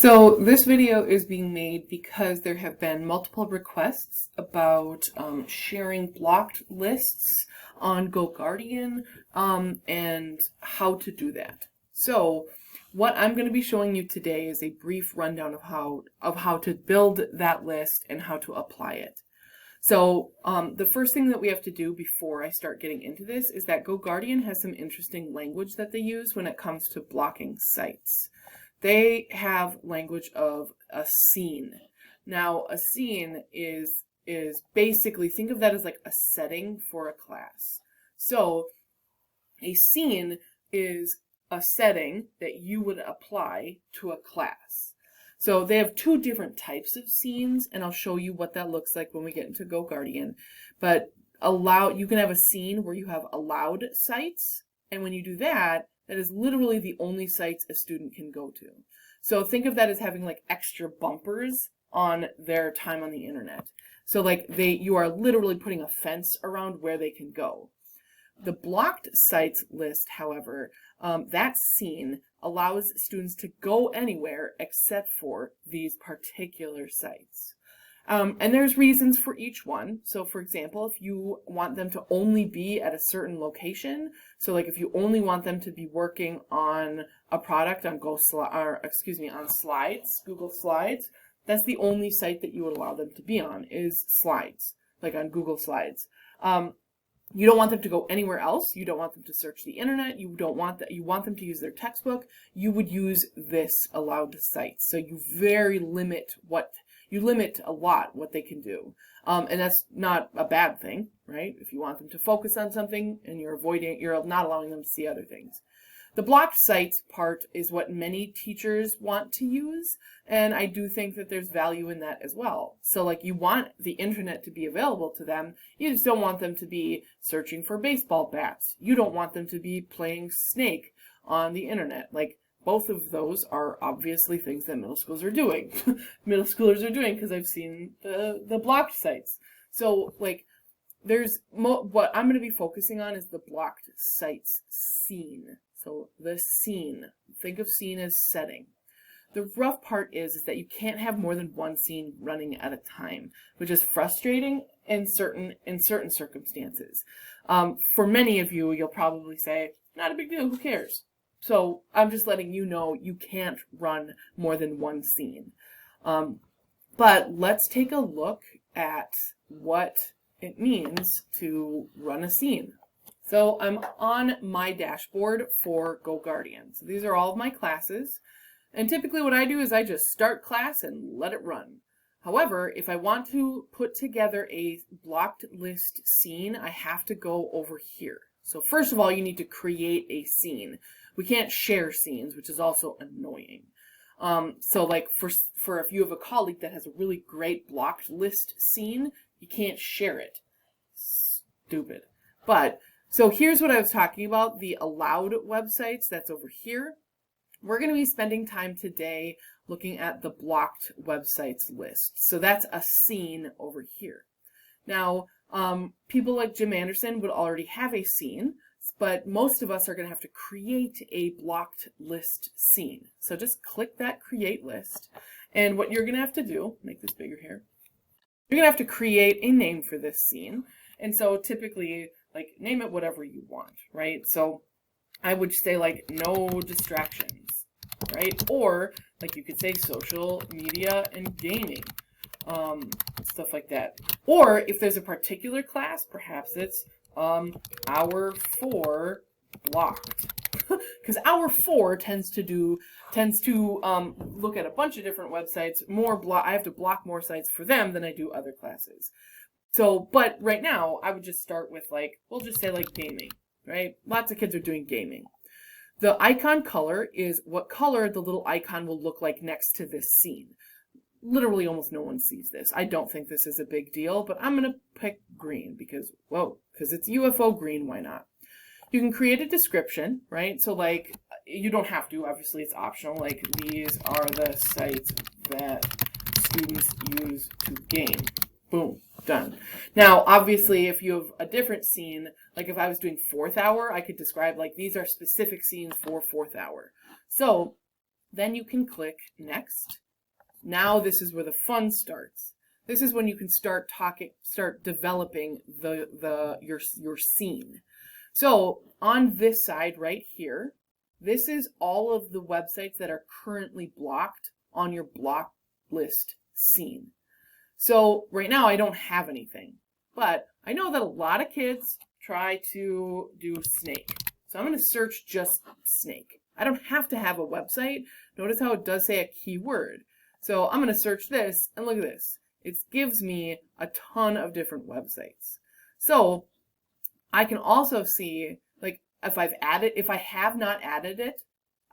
So this video is being made because there have been multiple requests about sharing blocked lists on GoGuardian and how to do that. So what I'm going to be showing you today is a brief rundown of how to build that list and how to apply it. So the first thing that we have to do before I start getting into this is that GoGuardian has some interesting language that they use when it comes to blocking sites. They have language of a scene. Now, a scene is basically, think of that as like a setting for a class. So a scene is a setting that you would apply to a class. So they have two different types of scenes, and I'll show you what that looks like when we get into GoGuardian. But you can have a scene where you have allowed sites, and when you do that, that is literally the only sites a student can go to. So think of that as having like extra bumpers on their time on the internet. So like you are literally putting a fence around where they can go. The blocked sites list, however, that scene allows students to go anywhere except for these particular sites. And there's reasons for each one. So for example, if you want them to only be at a certain location, so like if you only want them to be working on a product on on Slides, Google Slides, that's the only site that you would allow them to be on is Slides, like on Google Slides. You don't want them to go anywhere else. You don't want them to search the internet. You want them to use their textbook. You would use this allowed site. So you limit a lot what they can do. And that's not a bad thing, right? If you want them to focus on something and you're not allowing them to see other things. The blocked sites part is what many teachers want to use, and I do think that there's value in that as well. So like you want the internet to be available to them, you just don't want them to be searching for baseball bats. You don't want them to be playing Snake on the internet. Like both of those are obviously things that middle schools are doing. Middle schoolers are doing because I've seen the blocked sites. So like what I'm going to be focusing on is the blocked sites scene. So the scene, think of scene as setting. The rough part is that you can't have more than one scene running at a time, which is frustrating in certain circumstances. For many of you, you'll probably say, not a big deal, who cares? So I'm just letting you know you can't run more than one scene. But let's take a look at what it means to run a scene. So I'm on my dashboard for GoGuardian. So these are all of my classes. And typically what I do is I just start class and let it run. However, if I want to put together a blocked list scene, I have to go over here. So first of all, you need to create a scene. We can't share scenes, which is also annoying. So like for if you have a colleague that has a really great blocked list scene, you can't share it. Stupid. So here's what I was talking about, the allowed websites, that's over here. We're going to be spending time today looking at the blocked websites list. So that's a scene over here. Now, people like Jim Anderson would already have a scene, but most of us are going to have to create a blocked list scene. So just click that create list. And what you're going to have to do, make this bigger here, you're going to have to create a name for this scene. And so typically, like, name it whatever you want, right? So I would say like no distractions, right? Or like you could say social media and gaming, stuff like that. Or if there's a particular class, perhaps it's hour 4 blocked. Because hour 4 tends to look at a bunch of different websites. I have to block more sites for them than I do other classes. So, but right now, I would just start with like, we'll just say like gaming, right? Lots of kids are doing gaming. The icon color is what color the little icon will look like next to this scene. Literally almost no one sees this. I don't think this is a big deal, but I'm going to pick green because it's UFO green, why not? You can create a description, right? So like, you don't have to, obviously it's optional, like these are the sites that students use to game. Boom, done. Now, obviously, if you have a different scene, like if I was doing 4th hour, I could describe like these are specific scenes for 4th hour. So Then you can click next. Now this is where the fun starts. This is when you can start developing your scene. So on this side right here, this is all of the websites that are currently blocked on your block list scene. So right now I don't have anything, but I know that a lot of kids try to do snake. So I'm going to search just snake. I don't have to have a website. Notice how it does say a keyword. So I'm going to search this, and look at this. It gives me a ton of different websites. So I can also see, like, if I have not added it,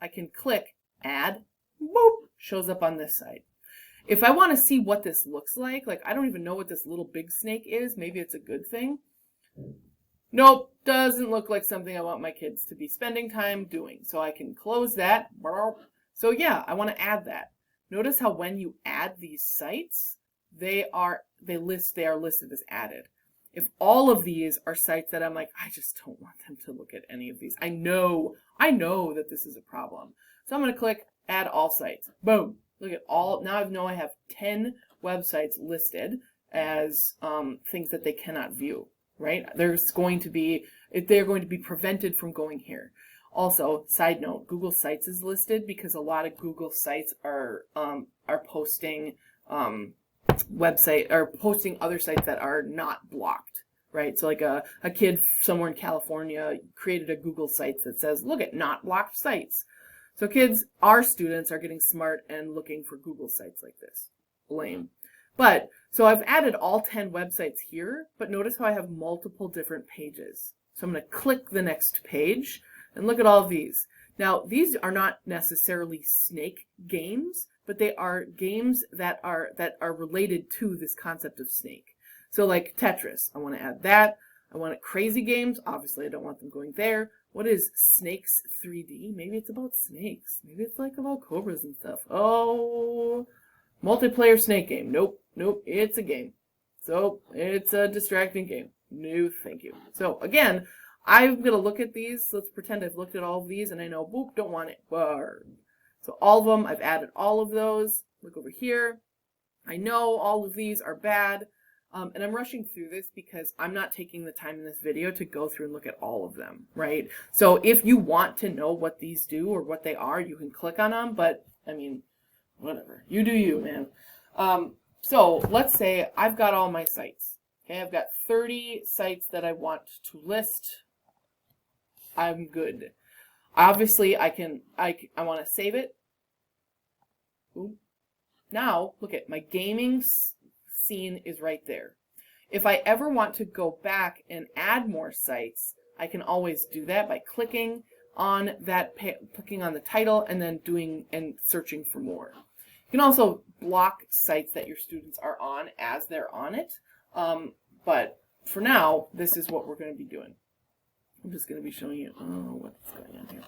I can click add, boop, shows up on this side. If I want to see what this looks like I don't even know what this little big snake is, maybe it's a good thing. Nope, doesn't look like something I want my kids to be spending time doing. So I can close that. So yeah, I want to add that. Notice how when you add these sites, they are listed as added. If all of these are sites that I'm like, I just don't want them to look at any of these. I know that this is a problem. So I'm going to click add all sites. Boom. Look at all. Now I know I have 10 websites listed as things that they cannot view, right? They're going to be prevented from going here. Also, side note, Google Sites is listed because a lot of Google Sites are posting posting other sites that are not blocked, right? So like a kid somewhere in California created a Google Sites that says, look at not blocked sites. So kids, our students are getting smart and looking for Google Sites like this. Lame. But, so I've added all 10 websites here, but notice how I have multiple different pages. So I'm going to click the next page and look at all of these. Now, these are not necessarily snake games, but they are games that are related to this concept of snake. So like Tetris, I want to add that. I want crazy games. Obviously, I don't want them going there. What is Snakes 3D? Maybe it's about snakes. Maybe it's like about cobras and stuff. Oh, multiplayer snake game. Nope, it's a game. So it's a distracting game. No, thank you. So again, I'm going to look at these. Let's pretend I've looked at all of these and I know, boop, don't want it. Burn. So all of them, I've added all of those. Look over here. I know all of these are bad. And I'm rushing through this because I'm not taking the time in this video to go through and look at all of them, right? So if you want to know what these do or what they are, you can click on them. But, I mean, whatever. You do you, man. So let's say I've got all my sites. Okay, I've got 30 sites that I want to list. I'm good. Obviously, I want to save it. Ooh. Now, look at my gaming scene is right there. If I ever want to go back and add more sites, I can always do that by clicking on that, clicking on the title and then searching for more. You can also block sites that your students are on as they're on it. But for now, this is what we're going to be doing. I'm just going to be showing you what's going on here.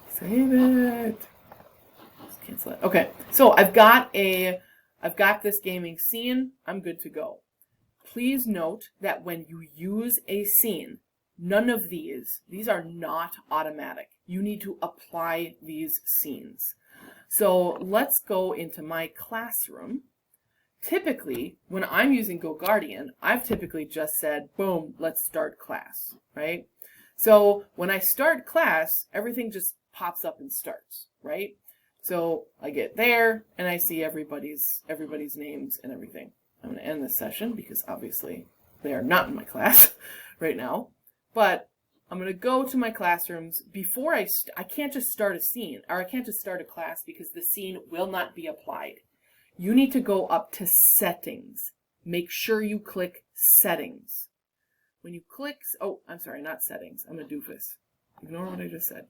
Save it. Just cancel it. Okay, so I've got this gaming scene. I'm good to go. Please note that when you use a scene, none of these are not automatic. You need to apply these scenes. So let's go into my classroom. Typically, when I'm using GoGuardian, I've typically just said, boom, let's start class, right? So when I start class, everything just pops up and starts, right? So I get there and I see everybody's names and everything. I'm going to end this session because obviously they are not in my class right now. But I'm going to go to my classrooms before I can't just start a scene, or I can't just start a class because the scene will not be applied. You need to go up to settings. Make sure you click settings. When you click, oh, I'm sorry, not settings. I'm a doofus. Ignore what I just said.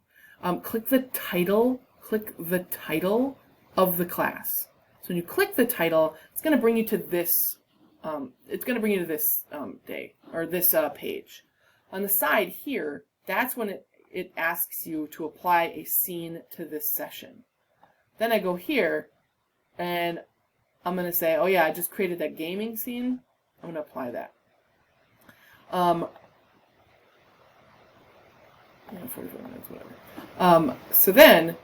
Click the title of the class. So when you click the title, it's going to bring you to this. Day or this page. On the side here, that's when it asks you to apply a scene to this session. Then I go here, and I'm going to say, oh yeah, I just created that gaming scene. I'm going to apply that. 44 minutes, whatever. So then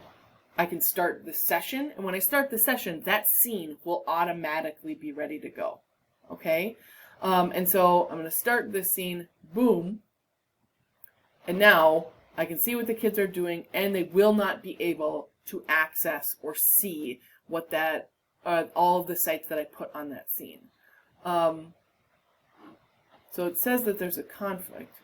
I can start the session, and when I start the session, that scene will automatically be ready to go. Okay? And so I'm going to start this scene, boom, and now I can see what the kids are doing, and they will not be able to access or see what that, all of the sites that I put on that scene. So it says that there's a conflict.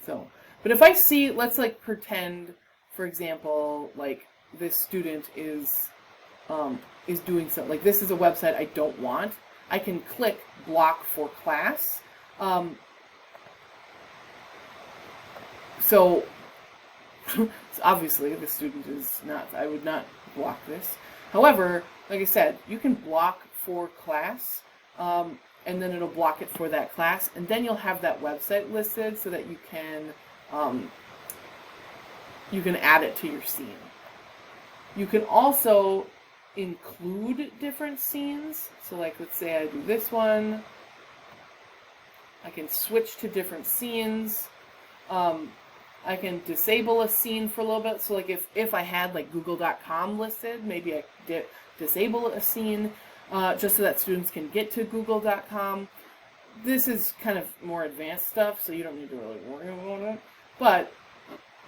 So, but if I see, let's like pretend, for example, like this student is doing something, like this is a website I don't want, I can click block for class. So obviously the student is not, I would not block this. However, like I said, you can block for class, and then it'll block it for that class, and then you'll have that website listed so that you can add it to your scene. You can also include different scenes. So like, let's say I do this one, I can switch to different scenes. I can disable a scene for a little bit. So like if I had like google.com listed, maybe I disable a scene just so that students can get to google.com. This is kind of more advanced stuff, so you don't need to really worry about it. But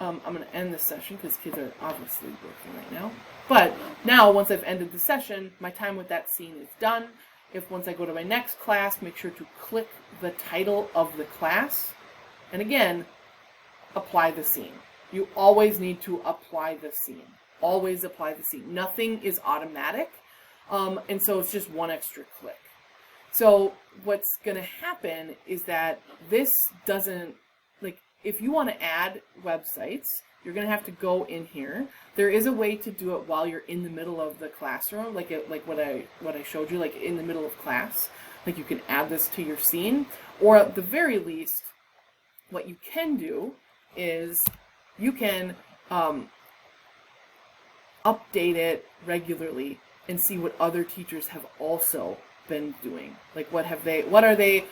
I'm going to end this session because kids are obviously working right now. But now, once I've ended the session, my time with that scene is done. Once I go to my next class, make sure to click the title of the class. And again, apply the scene. You always need to apply the scene. Always apply the scene. Nothing is automatic. And so it's just one extra click. So what's going to happen is that this doesn't, like, if you want to add websites, you're going to have to go in here. There is a way to do it while you're in the middle of the classroom, like what I showed you, like in the middle of class. Like you can add this to your scene, or at the very least, what you can do is you can update it regularly and see what other teachers have also been doing. Like what are they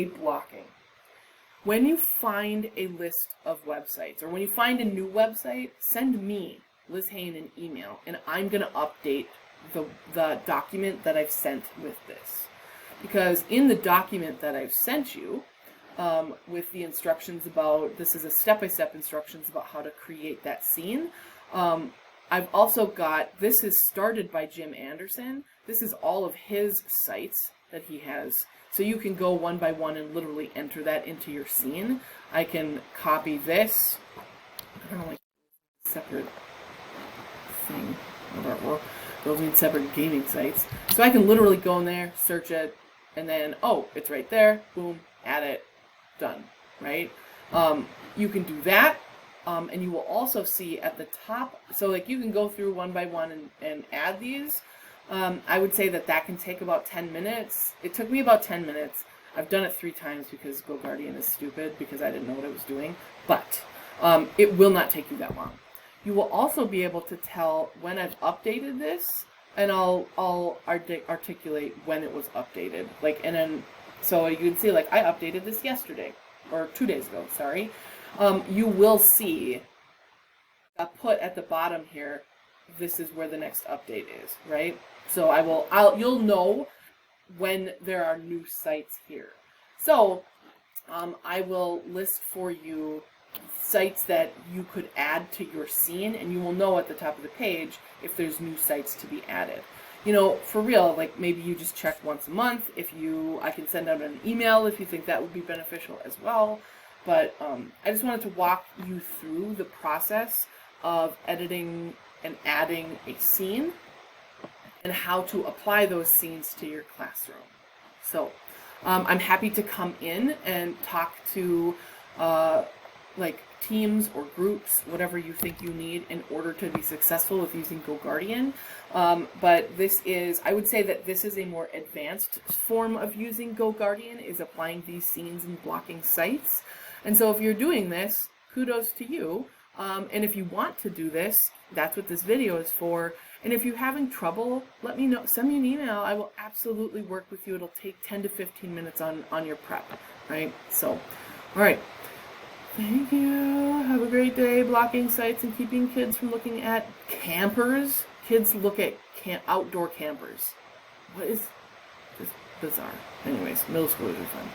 blocking? When you find a list of websites, or when you find a new website, send me, Liz Hain, an email, and I'm going to update the document that I've sent with this. Because in the document that I've sent you, with the instructions about, this is a step-by-step instructions about how to create that scene, I've also got, this is started by Jim Anderson. This is all of his sites that he has. So you can go one by one and literally enter that into your scene. I can copy this. I don't know, like separate thing. Those need separate gaming sites. So I can literally go in there, search it, and then, oh, it's right there. Boom, add it, done, right? You can do that. And you will also see at the top, so like you can go through one by one and add these. I would say that can take about 10 minutes. It took me about 10 minutes. I've done it 3 times because GoGuardian is stupid because I didn't know what I was doing. But it will not take you that long. You will also be able to tell when I've updated this, and I'll articulate when it was updated. Like, and then, so you can see like I updated this yesterday, or 2 days ago, sorry. You will see put at the bottom here, this is where the next update is, right? So you'll know when there are new sites here. So I will list for you sites that you could add to your scene, and you will know at the top of the page if there's new sites to be added. You know, for real, like maybe you just check once a month. I can send out an email if you think that would be beneficial as well. But I just wanted to walk you through the process of editing and adding a scene and how to apply those scenes to your classroom. So I'm happy to come in and talk to like teams or groups, whatever you think you need in order to be successful with using GoGuardian. But I would say that this is a more advanced form of using GoGuardian, is applying these scenes and blocking sites. And so if you're doing this, kudos to you. And if you want to do this, that's what this video is for. And if you're having trouble, let me know. Send me an email. I will absolutely work with you. It'll take 10 to 15 minutes on your prep, right? So, all right. Thank you. Have a great day blocking sites and keeping kids from looking at campers. Kids look at outdoor campers. What is this? Bizarre. Anyways, middle schoolers are fun.